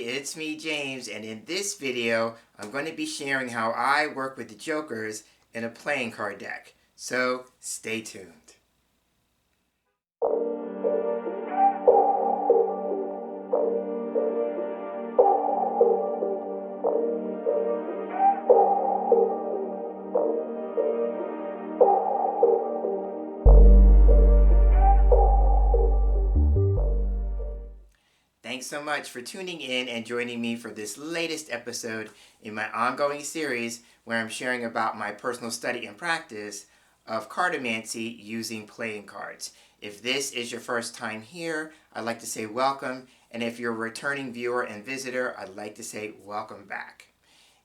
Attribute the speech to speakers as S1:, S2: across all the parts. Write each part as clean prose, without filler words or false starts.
S1: it's me, James, and in this video, I'm going to be sharing how I work with the jokers in a playing card deck. So, stay tuned. Thanks so much for tuning in and joining me for this latest episode in my ongoing series where I'm sharing about my personal study and practice of Cartomancy using playing cards. If this is your first time here, I'd like to say welcome, and if you're a returning viewer and visitor, I'd like to say welcome back.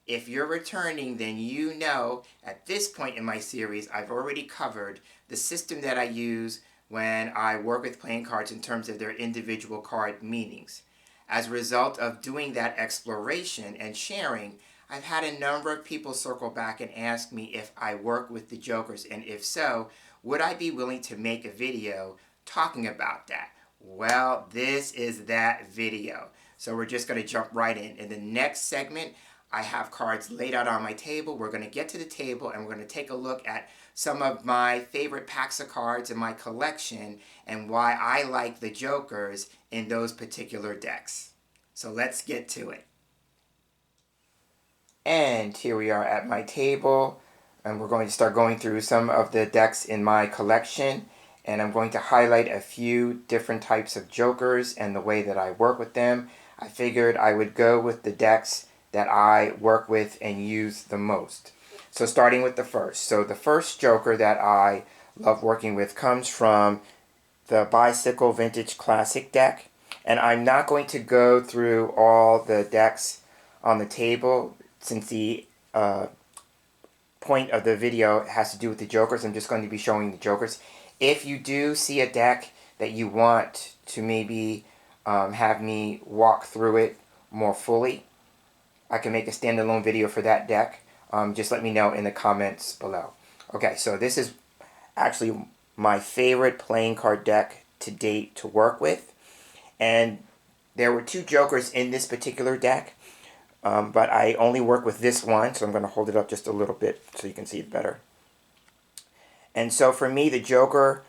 S1: If you're returning, then you know at this point in my series I've already covered the system that I use when I work with playing cards in terms of their individual card meanings. As a result of doing that exploration and sharing, I've had a number of people circle back and ask me if I work with the jokers, and if so, would I be willing to make a video talking about that? Well, this is that video. So we're just going to jump right in. In the next segment, I have cards laid out on my table. We're going to get to the table and we're going to take a look at some of my favorite packs of cards in my collection and why I like the jokers in those particular decks. So let's get to it. And here we are at my table, and we're going to start going through some of the decks in my collection, and I'm going to highlight a few different types of jokers and the way that I work with them. I figured I would go with the decks that I work with and use the most. So starting with the first. So the first joker that I love working with comes from the Bicycle Vintage Classic deck. And I'm not going to go through all the decks on the table since the point of the video has to do with the jokers. I'm just going to be showing the jokers. If you do see a deck that you want to maybe have me walk through it more fully, I can make a standalone video for that deck. Just let me know in the comments below. Okay, so this is actually my favorite playing card deck to date to work with. And there were two jokers in this particular deck, but I only work with this one, so I'm going to hold it up just a little bit so you can see it better. And so for me, the joker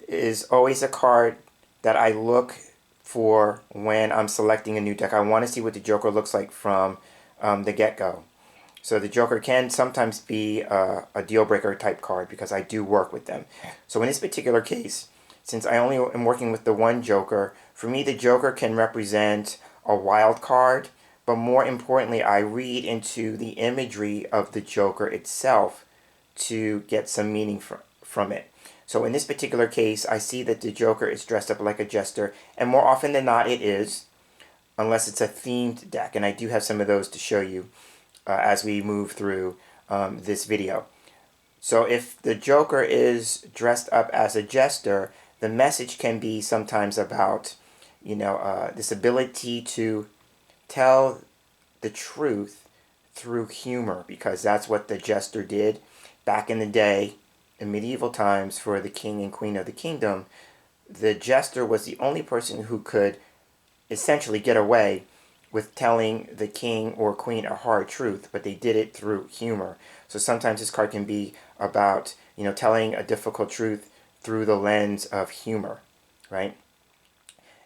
S1: is always a card that I look for when I'm selecting a new deck. I want to see what the joker looks like from the get-go. So the joker can sometimes be a deal-breaker type card because I do work with them. So in this particular case, since I only am working with the one joker, for me the joker can represent a wild card, but more importantly I read into the imagery of the joker itself to get some meaning from it. So in this particular case, I see that the joker is dressed up like a jester, and more often than not it is, unless it's a themed deck, and I do have some of those to show you as we move through this video. So if the joker is dressed up as a jester, the message can be sometimes about, this ability to tell the truth through humor, because that's what the jester did back in the day in medieval times for the king and queen of the kingdom. The jester was the only person who could essentially get away with telling the king or queen a hard truth, but they did it through humor. So sometimes this card can be about, telling a difficult truth through the lens of humor, right?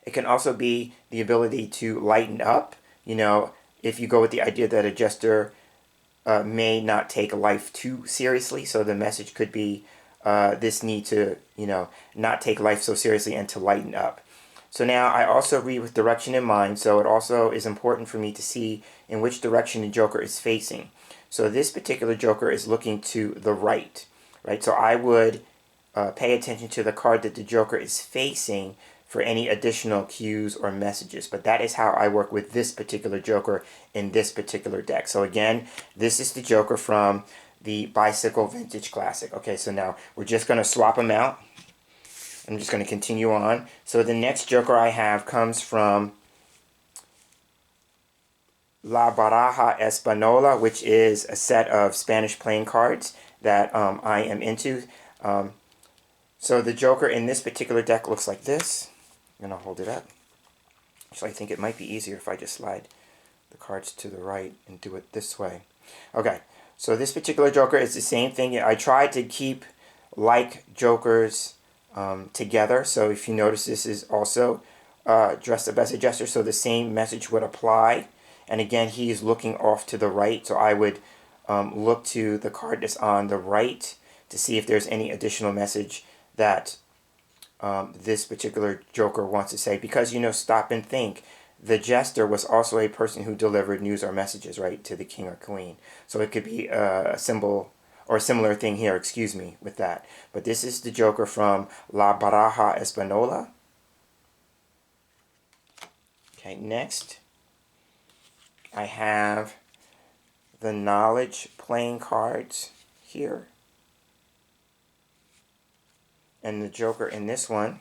S1: It can also be the ability to lighten up, if you go with the idea that a jester may not take life too seriously. So the message could be this need to, not take life so seriously and to lighten up. So now I also read with direction in mind, so it also is important for me to see in which direction the joker is facing. So this particular joker is looking to the right, right? So I would pay attention to the card that the joker is facing for any additional cues or messages. But that is how I work with this particular joker in this particular deck. So again, this is the joker from the Bicycle Vintage Classic. Okay, so now we're just going to swap them out. I'm just going to continue on. So the next joker I have comes from La Baraja Española, which is a set of Spanish playing cards that I am into. So the joker in this particular deck looks like this. I'm going to hold it up. So I think it might be easier if I just slide the cards to the right and do it this way. Okay, so this particular joker is the same thing. I tried to keep like jokers together. So if you notice, this is also dressed up as a jester, so the same message would apply. And again, he is looking off to the right, so I would look to the card that's on the right to see if there's any additional message that this particular joker wants to say. Because, stop and think. The jester was also a person who delivered news or messages, right, to the king or queen. So it could be a symbol or a similar thing here, excuse me, with that. But this is the joker from La Baraja Española. Okay, next I have the knowledge playing cards here. And the joker in this one.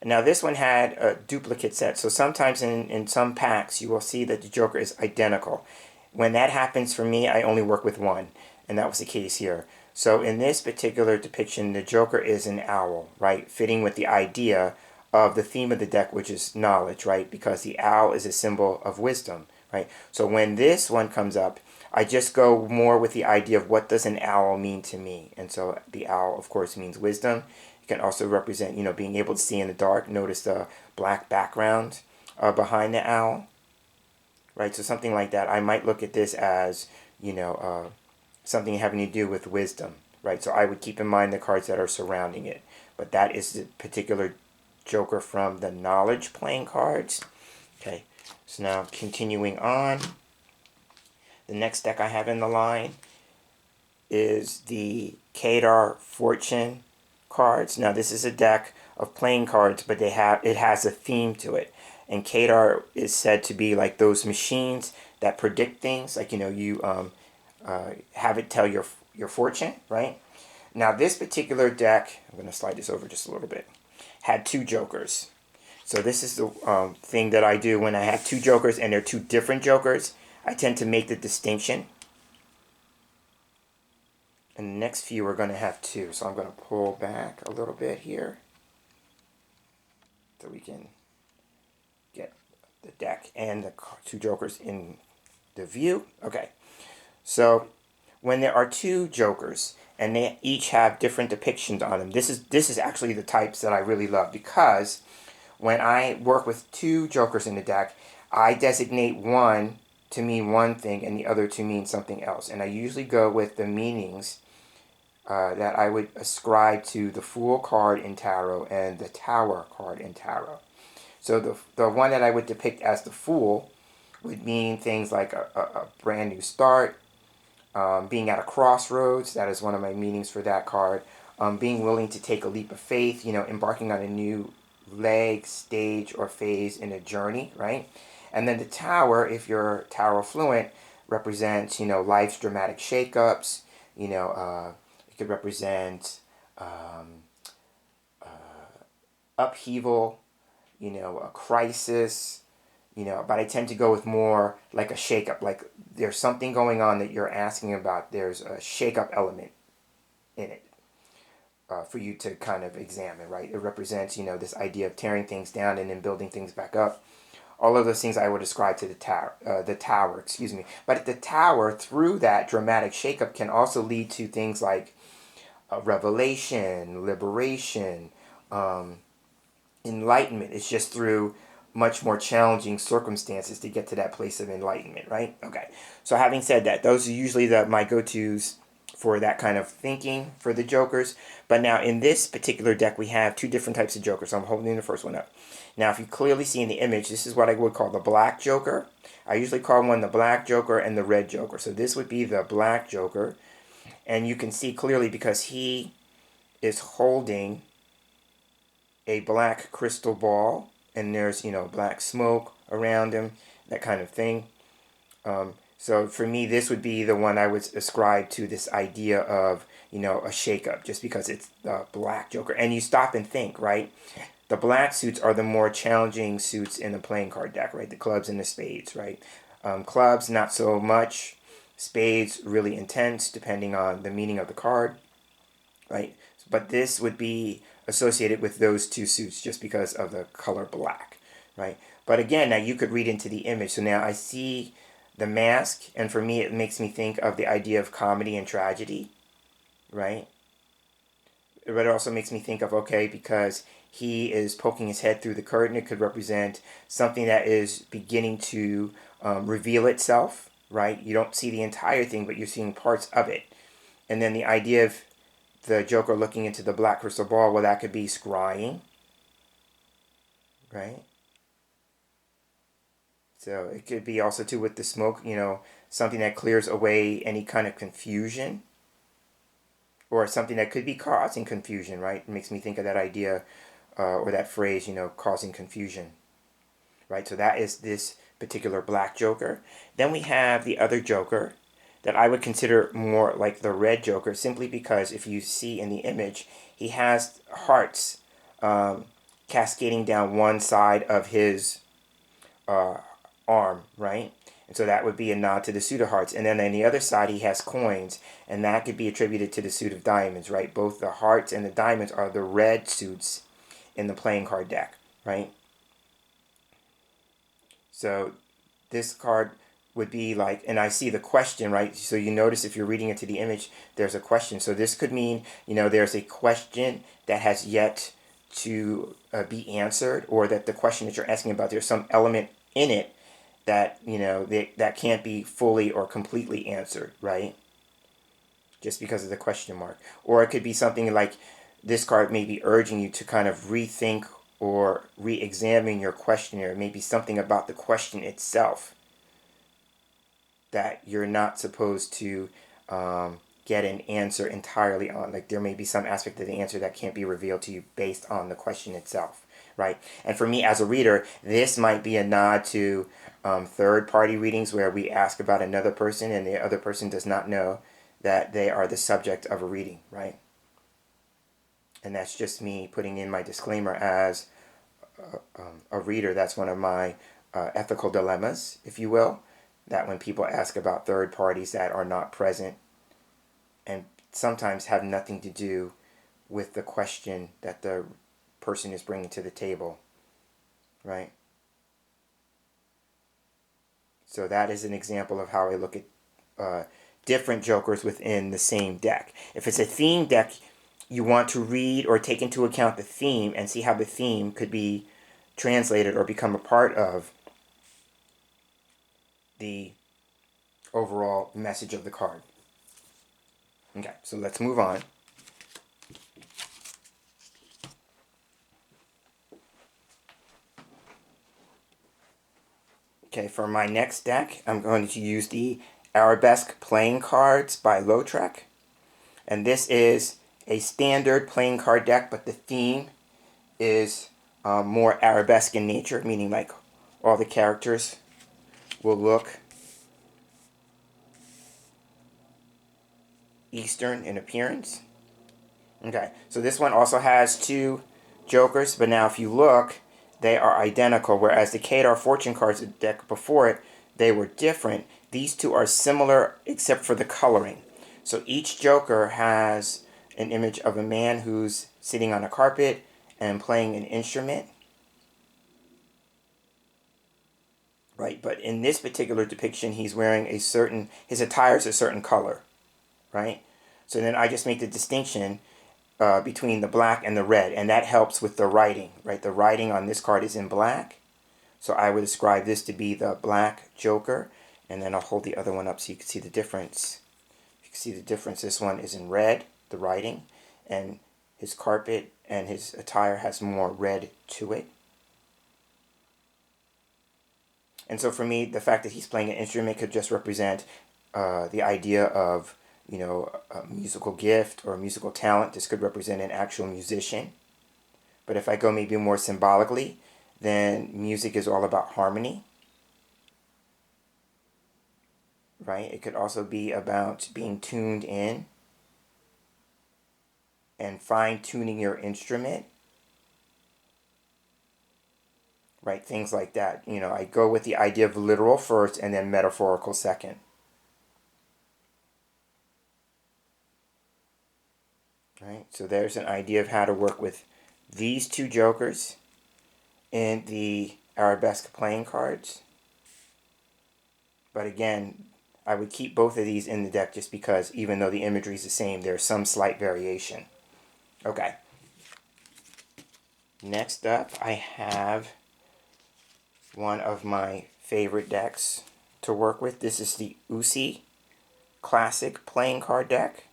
S1: Now this one had a duplicate set, so sometimes in some packs you will see that the joker is identical. When that happens for me, I only work with one, and that was the case here. So in this particular depiction, the joker is an owl, right? Fitting with the idea of the theme of the deck, which is knowledge, right? Because the owl is a symbol of wisdom, right? So when this one comes up, I just go more with the idea of what does an owl mean to me. And so the owl, of course, means wisdom. Can also represent, being able to see in the dark. Notice the black background behind the owl, right? So something like that. I might look at this as, something having to do with wisdom, right? So I would keep in mind the cards that are surrounding it. But that is the particular joker from the knowledge playing cards. Okay, so now continuing on. The next deck I have in the line is the Kadar Fortune cards. Now this is a deck of playing cards, but it has a theme to it. And Kadar is said to be like those machines that predict things, like you have it tell your fortune, right? Now this particular deck, I'm going to slide this over just a little bit, had two jokers. So this is the thing that I do when I have two jokers and they're two different jokers. I tend to make the distinction. And the next few are going to have two. So I'm going to pull back a little bit here so we can get the deck and the two jokers in the view. Okay. So when there are two jokers and they each have different depictions on them, this is actually the types that I really love, because when I work with two jokers in the deck, I designate one to mean one thing and the other to mean something else. And I usually go with the meanings that I would ascribe to the Fool card in Tarot and the Tower card in Tarot. So the one that I would depict as the Fool would mean things like a brand new start, being at a crossroads. That is one of my meanings for that card. Being willing to take a leap of faith, embarking on a new leg, stage, or phase in a journey, right? And then the Tower, if you're Tarot fluent, represents, life's dramatic shakeups. It could represent upheaval, a crisis, but I tend to go with more like a shakeup. Like there's something going on that you're asking about. There's a shakeup element in it for you to kind of examine, right? It represents, this idea of tearing things down and then building things back up. All of those things I would ascribe to the tower, excuse me. But the Tower, through that dramatic shakeup, can also lead to things like revelation, liberation, enlightenment. It's just through much more challenging circumstances to get to that place of enlightenment, right? Okay. So having said that, those are usually my go-tos for that kind of thinking for the jokers. But now in this particular deck, we have two different types of jokers. So I'm holding the first one up. Now, if you clearly see in the image, this is what I would call the black joker. I usually call one the black joker and the red joker. So this would be the black joker. And you can see clearly because he is holding a black crystal ball. And there's, black smoke around him, that kind of thing. So for me, this would be the one I would ascribe to this idea of, a shakeup, just because it's the black joker. And you stop and think, right? The black suits are the more challenging suits in the playing card deck, right? The clubs and the spades, right? Clubs, not so much. Spades, really intense, depending on the meaning of the card, right? But this would be associated with those two suits just because of the color black, right? But again, now you could read into the image. So now I see the mask, and for me, it makes me think of the idea of comedy and tragedy, right? But it also makes me think of, okay, because he is poking his head through the curtain, it could represent something that is beginning to reveal itself, right? You don't see the entire thing, but you're seeing parts of it. And then the idea of the Joker looking into the black crystal ball, well, that could be scrying, right? So it could be also too with the smoke, something that clears away any kind of confusion, or something that could be causing confusion, right? It makes me think of that idea or that phrase, causing confusion, right? So that is this particular black Joker. Then we have the other Joker that I would consider more like the red Joker, simply because if you see in the image, he has hearts cascading down one side of his arm, right? And so that would be a nod to the suit of hearts. And then on the other side, he has coins, and that could be attributed to the suit of diamonds, right? Both the hearts and the diamonds are the red suits in the playing card deck, right? So this card would be like, and I see the question, right? So you notice if you're reading into the image, there's a question. So this could mean, there's a question that has yet to be answered, or that the question that you're asking about, there's some element in it that that can't be fully or completely answered, right? Just because of the question mark. Or it could be something like this card may be urging you to kind of rethink or re-examine your question, or maybe something about the question itself that you're not supposed to get an answer entirely on. Like there may be some aspect of the answer that can't be revealed to you based on the question itself, right? And for me as a reader, this might be a nod to third-party readings where we ask about another person and the other person does not know that they are the subject of a reading, right? And that's just me putting in my disclaimer as a reader. That's one of my ethical dilemmas, if you will, that when people ask about third parties that are not present and sometimes have nothing to do with the question that the person is bringing to the table, right? So that is an example of how I look at different jokers within the same deck. If it's a theme deck, you want to read or take into account the theme and see how the theme could be translated or become a part of the overall message of the card. Okay, so let's move on. Okay, for my next deck, I'm going to use the Arabesque Playing Cards by Lautrec. And this is a standard playing card deck, but the theme is more arabesque in nature, meaning like all the characters will look Eastern in appearance. Okay, so this one also has two jokers, but now if you look, they are identical, whereas the Kadar fortune cards deck before it, they were different. These two are similar except for the coloring. So each joker has an image of a man who's sitting on a carpet and playing an instrument. Right, but in this particular depiction, he's wearing his attire is a certain color, right? So then I just make the distinction between the black and the red, and that helps with the writing, right? The writing on this card is in black, so I would describe this to be the black joker, and then I'll hold the other one up so you can see the difference. You can see the difference. This one is in red, the writing, and his carpet and his attire has more red to it. And so for me, the fact that he's playing an instrument could just represent the idea of, a musical gift or a musical talent. This could represent an actual musician. But if I go maybe more symbolically, then music is all about harmony, right? It could also be about being tuned in and fine-tuning your instrument, right? Things like that. I go with the idea of literal first and then metaphorical second. Right? So there's an idea of how to work with these two jokers in the arabesque playing cards. But again, I would keep both of these in the deck just because even though the imagery is the same, there's some slight variation. Okay. Next up, I have one of my favorite decks to work with. This is the Uzi Classic playing card deck.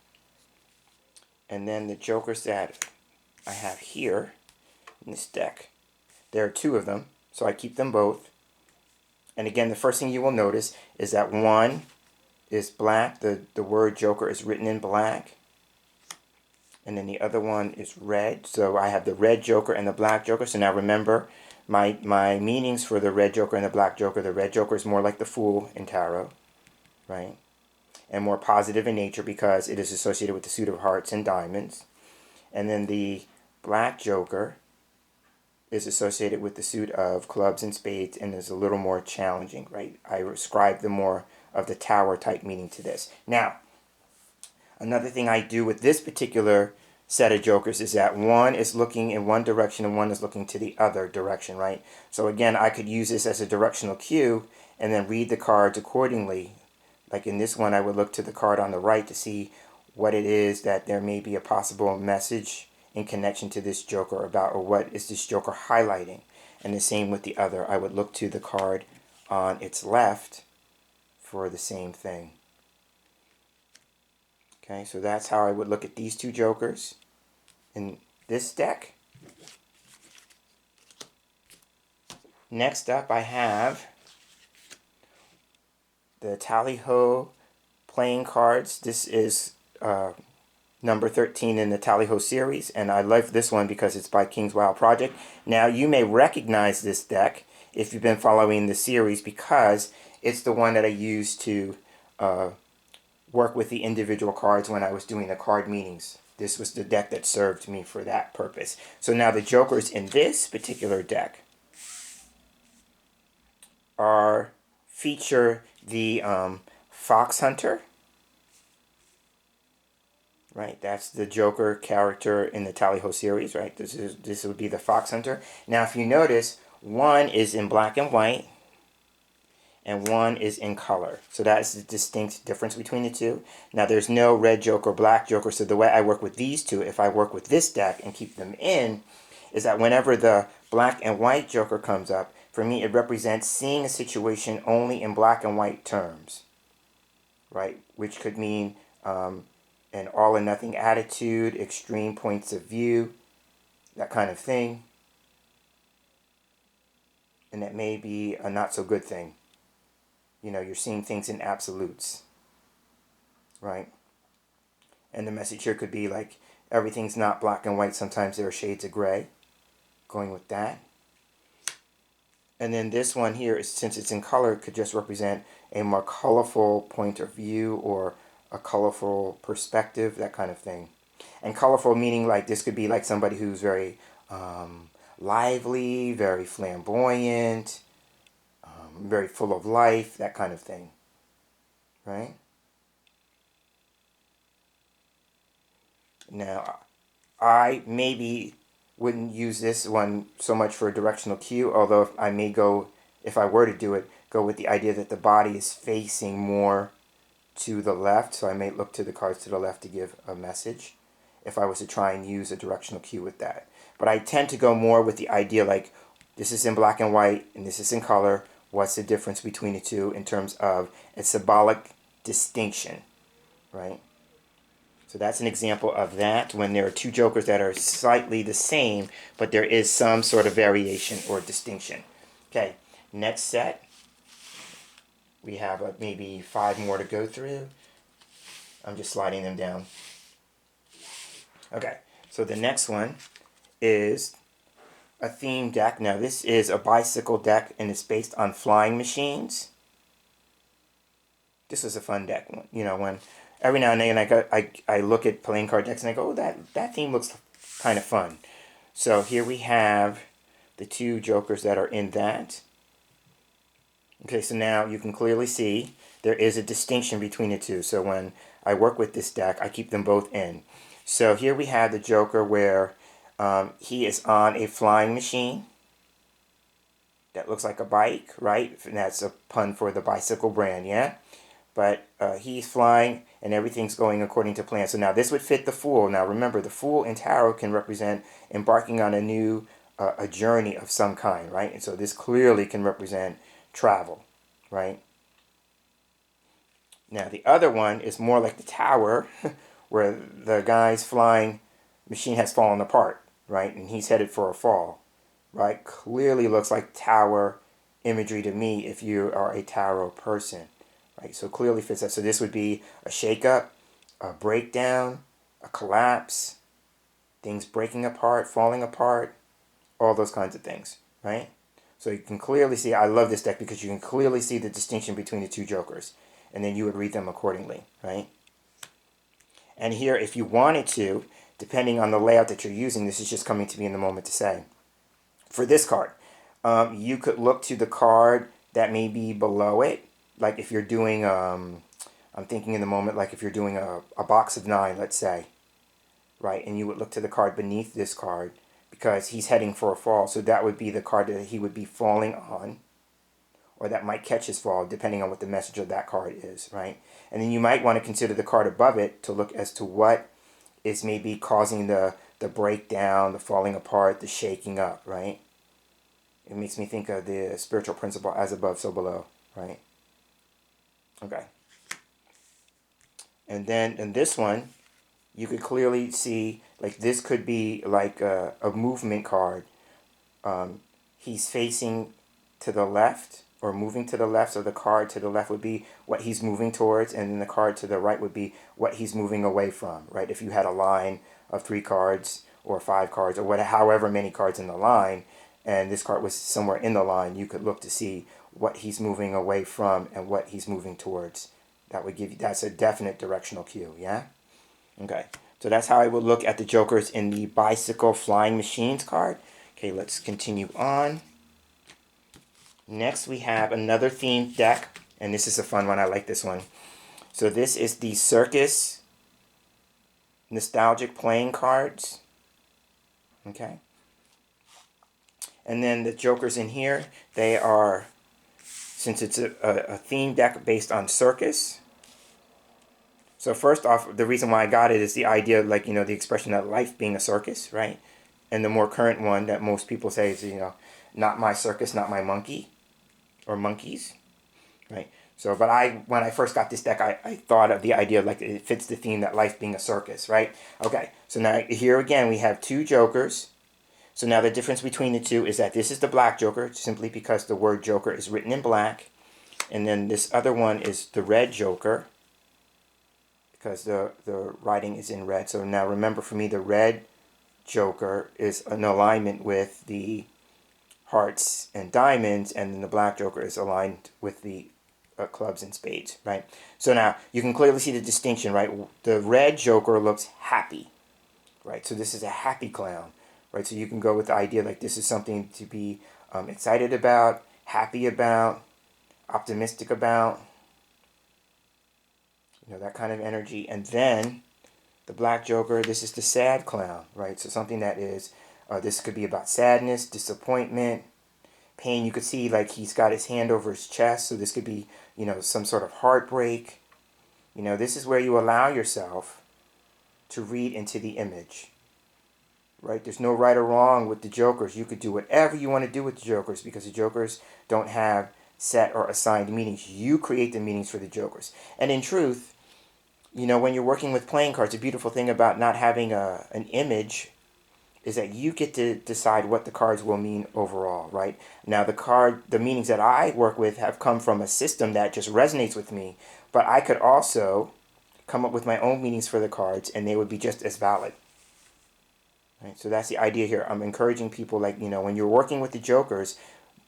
S1: And then the jokers that I have here in this deck, there are two of them, so I keep them both. And again, the first thing you will notice is that one is black. The word Joker is written in black. And then the other one is red. So I have the red Joker and the black Joker. So now remember my meanings for the red Joker and the black Joker. The red Joker is more like the Fool in tarot, right? And more positive in nature because it is associated with the suit of hearts and diamonds. And then the black Joker is associated with the suit of clubs and spades and is a little more challenging, right? I ascribe the more of the tower type meaning to this. Now, another thing I do with this particular set of jokers is that one is looking in one direction and one is looking to the other direction, right? So again, I could use this as a directional cue and then read the cards accordingly. Like in this one, I would look to the card on the right to see what it is that there may be a possible message in connection to this joker about, or what is this joker highlighting. And the same with the other. I would look to the card on its left for the same thing. Okay, so that's how I would look at these two jokers in this deck. Next up, I have the Tallyho playing cards. This is number 13 in the Tallyho series, and I love this one because it's by King's Wild Project. Now, you may recognize this deck if you've been following the series because it's the one that I used to work with the individual cards when I was doing the card meetings. This was the deck that served me for that purpose. So now the jokers in this particular deck feature the Fox Hunter. Right, that's the Joker character in the Tallyho series, right? This would be the Fox Hunter. Now, if you notice, one is in black and white, and one is in color. So that is the distinct difference between the two. Now, there's no red Joker, black Joker, so the way I work with these two, if I work with this deck and keep them in, is that whenever the black and white Joker comes up, for me, it represents seeing a situation only in black and white terms, right? Which could mean an all or nothing attitude, extreme points of view, that kind of thing. And that may be a not so good thing. You know, you're seeing things in absolutes, right? And the message here could be like, everything's not black and white. Sometimes there are shades of gray. Going with that. And then this one here, since it's in color, could just represent a more colorful point of view or a colorful perspective, that kind of thing. And colorful meaning like this could be like somebody who's very lively, very flamboyant, very full of life, that kind of thing, right? Now, I maybe wouldn't use this one so much for a directional cue, although if I were to do it, go with the idea that the body is facing more to the left, so I may look to the cards to the left to give a message if I was to try and use a directional cue with that. But I tend to go more with the idea like, this is in black and white and this is in color. What's the difference between the two in terms of a symbolic distinction, right? So that's an example of that, when there are two jokers that are slightly the same, but there is some sort of variation or distinction. Okay, next set. We have maybe 5 more to go through. I'm just sliding them down. Okay, so the next one is a theme deck. Now this is a bicycle deck and it's based on flying machines. This is a fun deck. You know, when every now and then I look at playing card decks and I go, oh, that theme looks kind of fun. So here we have the two jokers that are in that. Okay, so now you can clearly see there is a distinction between the two. So when I work with this deck, I keep them both in. So here we have the Joker where he is on a flying machine. that looks like a bike, right? And that's a pun for the bicycle brand, yeah? But he's flying and everything's going according to plan. So now this would fit the Fool. Now remember, the Fool in tarot can represent embarking on a new a journey of some kind, right? And so this clearly can represent travel, right? Now the other one is more like the Tower, where the guy's flying machine has fallen apart, right? And he's headed for a fall, right? Clearly looks like Tower imagery to me if you are a tarot person, right? So clearly fits that. So this would be a shakeup, a breakdown, a collapse, things breaking apart, falling apart, all those kinds of things, right? So you can clearly see, I love this deck because you can clearly see the distinction between the two jokers, and then you would read them accordingly, right? And here, if you wanted to, depending on the layout that you're using, this is just coming to me in the moment to say, for this card, you could look to the card that may be below it, like if you're doing, I'm thinking in the moment, like if you're doing a box of 9, let's say, right, and you would look to the card beneath this card, because he's heading for a fall, so that would be the card that he would be falling on, or that might catch his fall, depending on what the message of that card is, right? And then you might want to consider the card above it to look as to what is maybe causing the breakdown, the falling apart, the shaking up, right? It makes me think of the spiritual principle, as above, so below, right? Okay. And then in this one, you could clearly see, like this could be like a movement card. He's facing to the left or moving to the left, so the card to the left would be what he's moving towards, and then the card to the right would be what he's moving away from, right? If you had a line of 3 cards or 5 cards or whatever, however many cards in the line, and this card was somewhere in the line, you could look to see what he's moving away from and what he's moving towards. That would give you, that's a definite directional cue, yeah? Okay, so that's how I would look at the jokers in the bicycle flying machines card. Okay, let's continue on. Next we have another themed deck, and this is a fun one. I like this one. So this is the Circus nostalgic playing cards. Okay. And then the jokers in here, they are, since it's a theme deck based on Circus. So first off, the reason why I got it is the idea, like, you know, the expression that life being a circus, right? And the more current one that most people say is, you know, not my circus, not my monkey, or monkeys, right? So, but when I first got this deck, I thought of the idea, like, it fits the theme that life being a circus, right? Okay, so now here again, we have 2 jokers. So now the difference between the two is that this is the black joker, simply because the word joker is written in black. And then this other one is the red joker, because the writing is in red. So now remember, for me, the red joker is in alignment with the hearts and diamonds, and then the black joker is aligned with the clubs and spades, right? So now you can clearly see the distinction, right? The red joker looks happy, right? So this is a happy clown, right? So you can go with the idea like this is something to be excited about, happy about, optimistic about, you know, that kind of energy. And then the black joker, this is the sad clown, right? So something that is, this could be about sadness, disappointment, pain. You could see, like, he's got his hand over his chest, so this could be, you know, some sort of heartbreak. You know, this is where you allow yourself to read into the image, right? There's no right or wrong with the jokers. You could do whatever you want to do with the jokers, because the jokers don't have set or assigned meanings. You create the meanings for the jokers. And in truth, you know, when you're working with playing cards, the beautiful thing about not having an image is that you get to decide what the cards will mean overall, right? Now, the meanings that I work with have come from a system that just resonates with me, but I could also come up with my own meanings for the cards, and they would be just as valid. Right? So that's the idea here. I'm encouraging people, like, you know, when you're working with the jokers,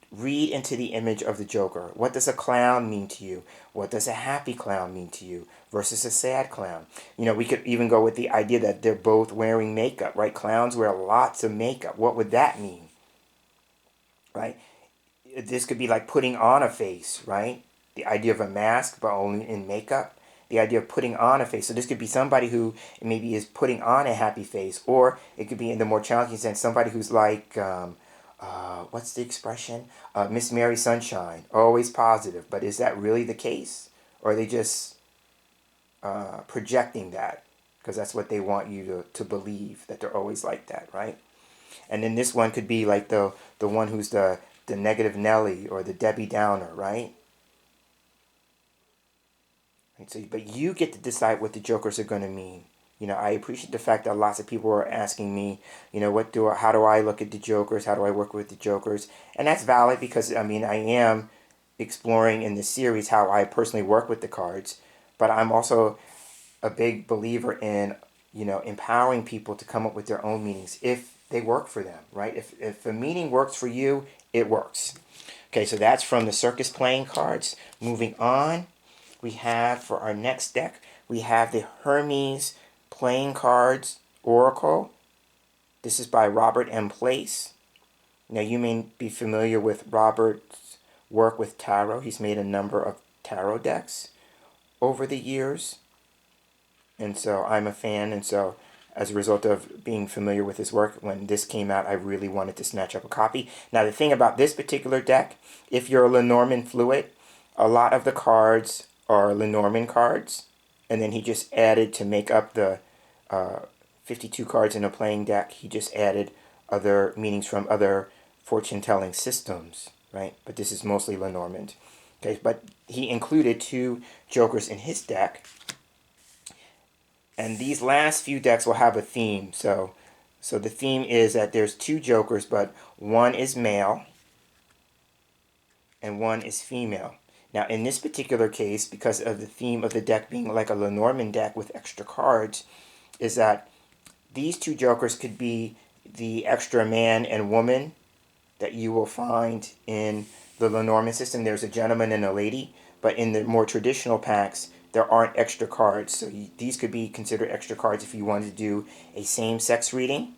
S1: read into the image of the joker. What does a clown mean to you? What does a happy clown mean to you versus a sad clown? You know, we could even go with the idea that they're both wearing makeup, right? Clowns wear lots of makeup. What would that mean? Right? This could be like putting on a face, right? The idea of a mask, but only in makeup. The idea of putting on a face. So this could be somebody who maybe is putting on a happy face, or it could be, in the more challenging sense, somebody who's like what's the expression? Miss Mary Sunshine, always positive. But is that really the case? Or are they just projecting that? Because that's what they want you to believe, that they're always like that, right? And then this one could be like the one who's the negative Nelly or the Debbie Downer, right? And so, but you get to decide what the jokers are going to mean. I appreciate the fact that lots of people are asking me, how do I look at the jokers? How do I work with the jokers? And that's valid because, I mean, I am exploring in this series how I personally work with the cards. But I'm also a big believer in, empowering people to come up with their own meanings if they work for them, right? If a meaning works for you, it works. Okay, so that's from the Circus playing cards. Moving on, we have for our next deck, we have the Hermes playing cards Oracle. This is by Robert M. Place. Now you may be familiar with Robert's work with tarot. He's made a number of tarot decks over the years. And so I'm a fan, and so as a result of being familiar with his work, when this came out, I really wanted to snatch up a copy. Now the thing about this particular deck, if you're a Lenormand fluid, a lot of the cards are Lenormand cards, and then he just added to make up the 52 cards in a playing deck, he just added other meanings from other fortune-telling systems, right? But this is mostly Lenormand. Okay, but he included 2 jokers in his deck. And these last few decks will have a theme. So the theme is that there's 2 jokers, but one is male and one is female. Now, in this particular case, because of the theme of the deck being like a Lenormand deck with extra cards, is that these 2 jokers could be the extra man and woman that you will find in the Lenormand system. There's a gentleman and a lady, but in the more traditional packs, there aren't extra cards. So these could be considered extra cards if you wanted to do a same-sex reading,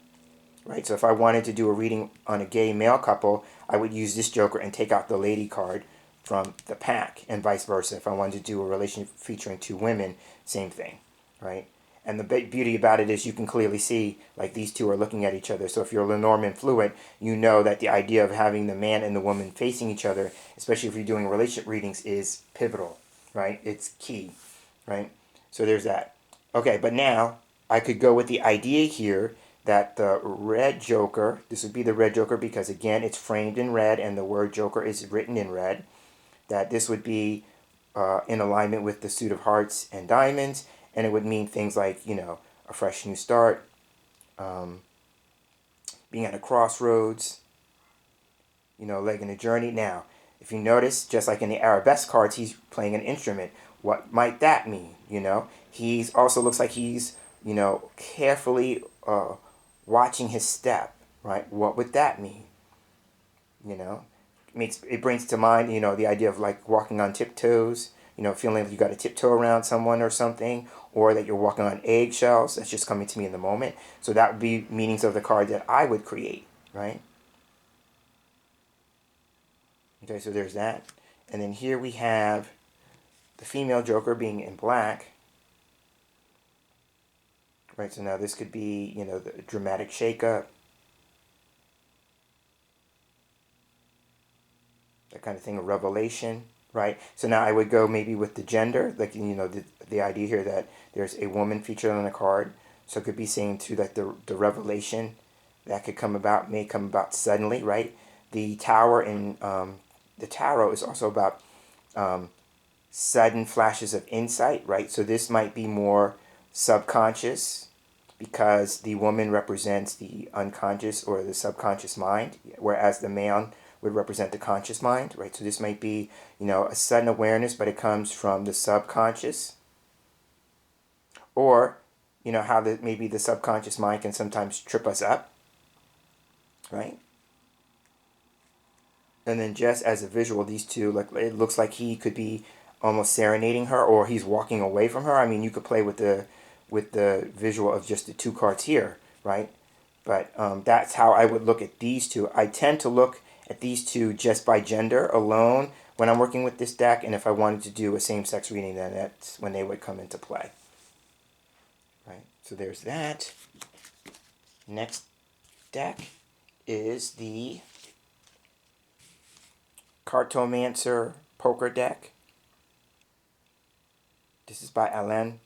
S1: right? So if I wanted to do a reading on a gay male couple, I would use this joker and take out the lady card from the pack, and vice versa. If I wanted to do a relationship featuring 2 women, same thing, right? And the beauty about it is you can clearly see, like, these 2 are looking at each other. So if you're a Lenormand fluid, you know that the idea of having the man and the woman facing each other, especially if you're doing relationship readings, is pivotal, right? It's key, right? So there's that. Okay, but now I could go with the idea here that the red joker, this would be the red joker because, again, it's framed in red and the word joker is written in red, that this would be in alignment with the suit of hearts and diamonds, and it would mean things like, a fresh new start, being at a crossroads, leg in a journey. Now, if you notice, just like in the arabesque cards, he's playing an instrument. What might that mean? He's also looks like he's, carefully watching his step, right? What would that mean? It brings to mind, the idea of like walking on tiptoes, feeling like you got to tiptoe around someone or something, or that you're walking on eggshells. That's just coming to me in the moment. So that would be meanings of the card that I would create, right? Okay, so there's that. And then here we have the female joker being in black. Right, so now this could be, the dramatic shakeup. That kind of thing, a revelation, right? So now I would go maybe with the gender, like, the idea here that there's a woman featured on the card. So it could be saying too that the revelation that could may come about suddenly, right? The tower in the tarot is also about sudden flashes of insight, right? So this might be more subconscious because the woman represents the unconscious or the subconscious mind, whereas the man would represent the conscious mind, right? So this might be, a sudden awareness, but it comes from the subconscious. Or, how maybe the subconscious mind can sometimes trip us up, right? And then just as a visual, these 2, like, it looks like he could be almost serenading her, or he's walking away from her. I mean, you could play with the visual of just the 2 cards here, right? But that's how I would look at these 2. I tend to look at these 2 just by gender alone when I'm working with this deck, and if I wanted to do a same-sex reading, then that's when they would come into play. Right, so there's that. Next deck is the Cartomancer poker deck. This is by Alain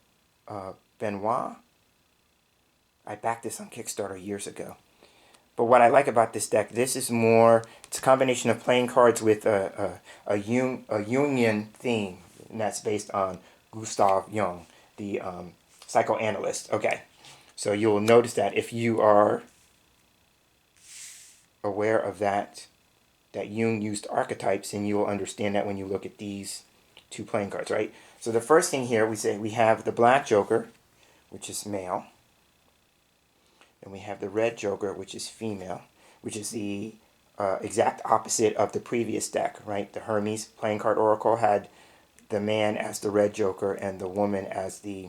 S1: Benoit. I backed this on Kickstarter years ago. But what I like about this deck, this is more, it's a combination of playing cards with a Jungian theme, and that's based on Gustav Jung, the psychoanalyst. Okay, so you'll notice that if you are aware of that Jung used archetypes, and you will understand that when you look at these two playing cards, right? So the first thing here, we say we have the black joker, which is male. And we have the red joker, which is female, which is the exact opposite of the previous deck, right? The Hermes playing card oracle had the man as the red joker and the woman as the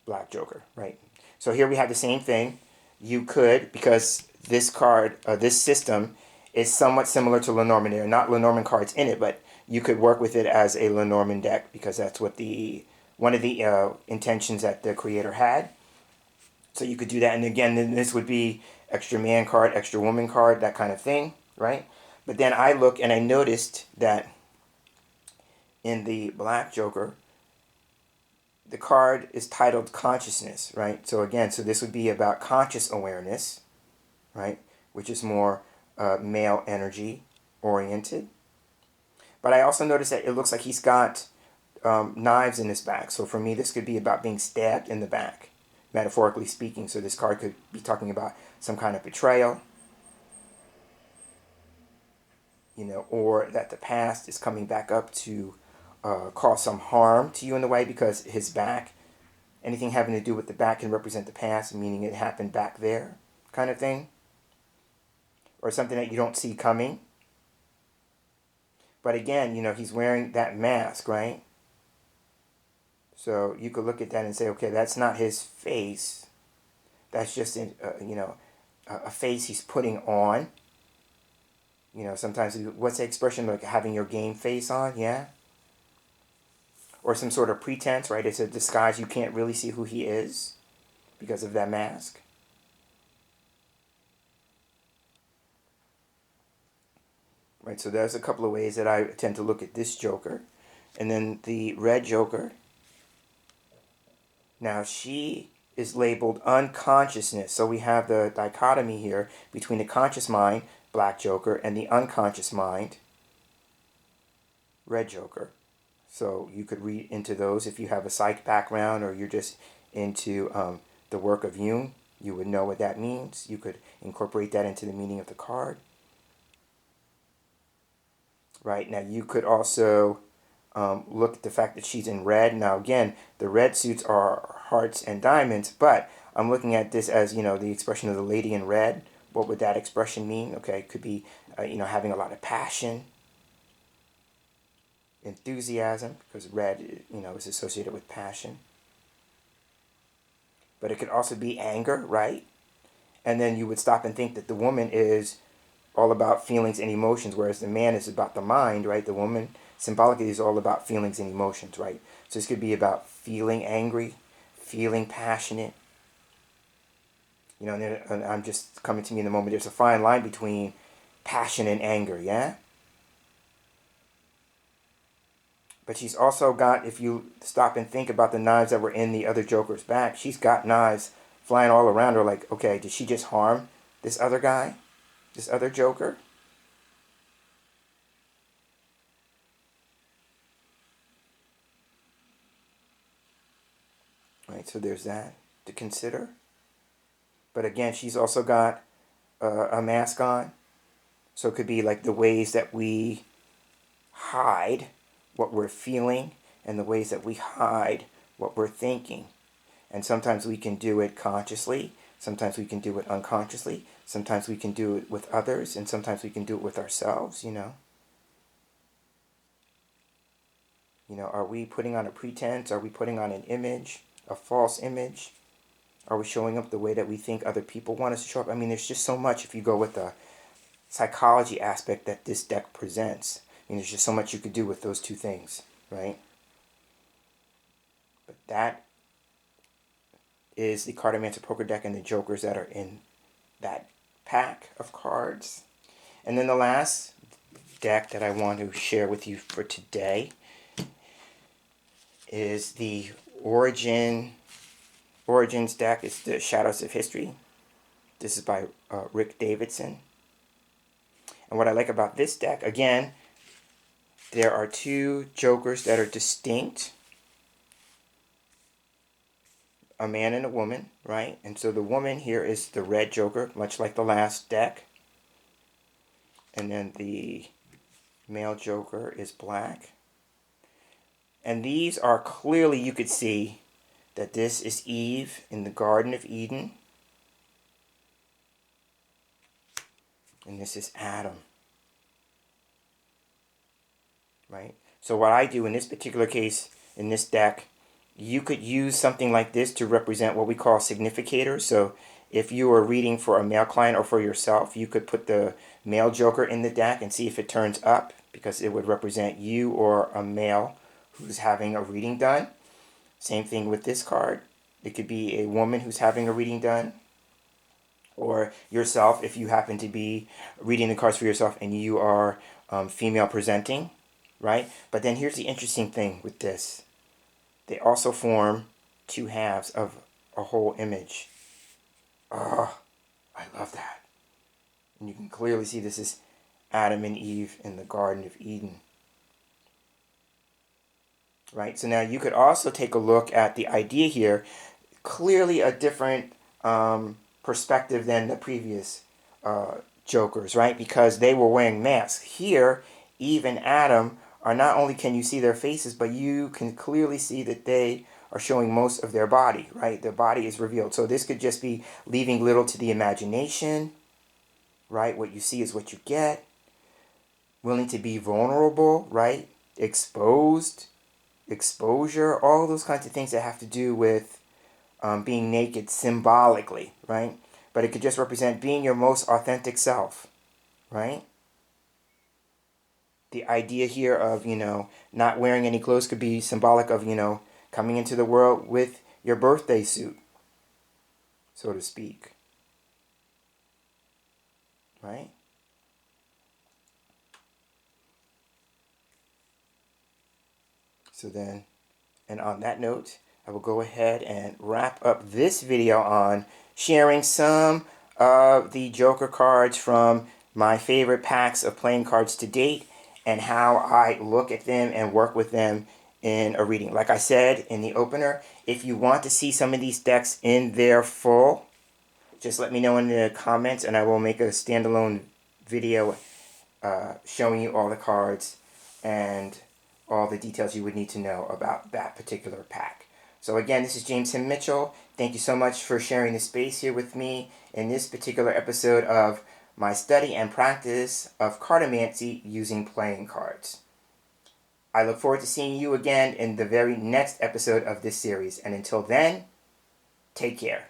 S1: black joker, right? So here we have the same thing. You could, because this card, this system is somewhat similar to Lenormand. There are not Lenormand cards in it, but you could work with it as a Lenormand deck because that's what one of the intentions that the creator had. So you could do that, and again, then this would be extra man card, extra woman card, that kind of thing, right? But then I look and I noticed that in the black joker, the card is titled consciousness, right? So again, so this would be about conscious awareness, right? Which is more male energy oriented. But I also noticed that it looks like he's got knives in his back. So for me, this could be about being stabbed in the back, metaphorically speaking. So this card could be talking about some kind of betrayal, you know, or that the past is coming back up to cause some harm to you in the way, because his back, anything having to do with the back can represent the past, meaning it happened back there, kind of thing, or something that you don't see coming. But again, you know, he's wearing that mask, right? So you could look at that and say, okay, that's not his face. That's just, you know, a face he's putting on. You know, sometimes, what's the expression, like having your game face on, yeah? Or some sort of pretense, right? It's a disguise. You can't really see who he is because of that mask. Right, so there's a couple of ways that I tend to look at this joker. And then the red joker. Now she is labeled unconsciousness. So we have the dichotomy here between the conscious mind, black joker, and the unconscious mind, red joker. So you could read into those if you have a psych background or you're just into the work of Jung. You would know what that means. You could incorporate that into the meaning of the card. Right, now you could also look at the fact that she's in red. Now again, the red suits are hearts and diamonds, but I'm looking at this as, you know, the expression of the lady in red. What would that expression mean? Okay, it could be, you know, having a lot of passion, enthusiasm, because red, you know, is associated with passion. But it could also be anger, right? And then you would stop and think that the woman is all about feelings and emotions, whereas the man is about the mind, right? The woman symbolically is all about feelings and emotions, right? So this could be about feeling angry, feeling passionate. You know, and I'm just coming to me in the moment. There's a fine line between passion and anger, yeah? But she's also got, if you stop and think about the knives that were in the other Joker's back, she's got knives flying all around her. Like, okay, did she just harm this other guy? This other Joker? Right, so there's that to consider. But again, she's also got a mask on. So it could be like the ways that we hide what we're feeling and the ways that we hide what we're thinking. And sometimes we can do it consciously. Sometimes we can do it unconsciously. Sometimes we can do it with others. And sometimes we can do it with ourselves, you know. You know, are we putting on a pretense? Are we putting on an image, a false image? Are we showing up the way that we think other people want us to show up? I mean, there's just so much if you go with the psychology aspect that this deck presents. I mean, there's just so much you could do with those two things, right? But that is the Cartomancy poker deck and the jokers that are in that pack of cards. And then the last deck that I want to share with you for today is the Origins deck. It's the Shadows of History. This is by Rick Davidson. And what I like about this deck, again, there are two jokers that are distinct. A man and a woman, right? And so the woman here is the red joker, much like the last deck. And then the male joker is black. And these are clearly, you could see that this is Eve in the Garden of Eden. And this is Adam. Right? So what I do in this particular case, in this deck, you could use something like this to represent what we call significators. So if you are reading for a male client or for yourself, you could put the male joker in the deck and see if it turns up, because it would represent you or a male who's having a reading done. Same thing with this card. It could be a woman who's having a reading done, or yourself if you happen to be reading the cards for yourself and you are female presenting, right? But then here's the interesting thing with this. They also form two halves of a whole image. Oh, I love that. And you can clearly see this is Adam and Eve in the Garden of Eden. Right? So now you could also take a look at the idea here. Clearly a different perspective than the previous jokers, right? Because they were wearing masks. Here, Eve and Adam are, not only can you see their faces, but you can clearly see that they are showing most of their body, right? Their body is revealed. So this could just be leaving little to the imagination, right? What you see is what you get. Willing to be vulnerable, right? Exposed, exposure, all those kinds of things that have to do with being naked symbolically, right? But it could just represent being your most authentic self, right? The idea here of, not wearing any clothes could be symbolic of, coming into the world with your birthday suit, so to speak, right? So then, and on that note, I will go ahead and wrap up this video on sharing some of the Joker cards from my favorite packs of playing cards to date, and how I look at them and work with them in a reading. Like I said in the opener, if you want to see some of these decks in their full, just let me know in the comments and I will make a standalone video showing you all the cards and all the details you would need to know about that particular pack. So again, this is James Tim Mitchell. Thank you so much for sharing the space here with me in this particular episode of my study and practice of Cartomancy using playing cards. I look forward to seeing you again in the very next episode of this series. And until then, take care.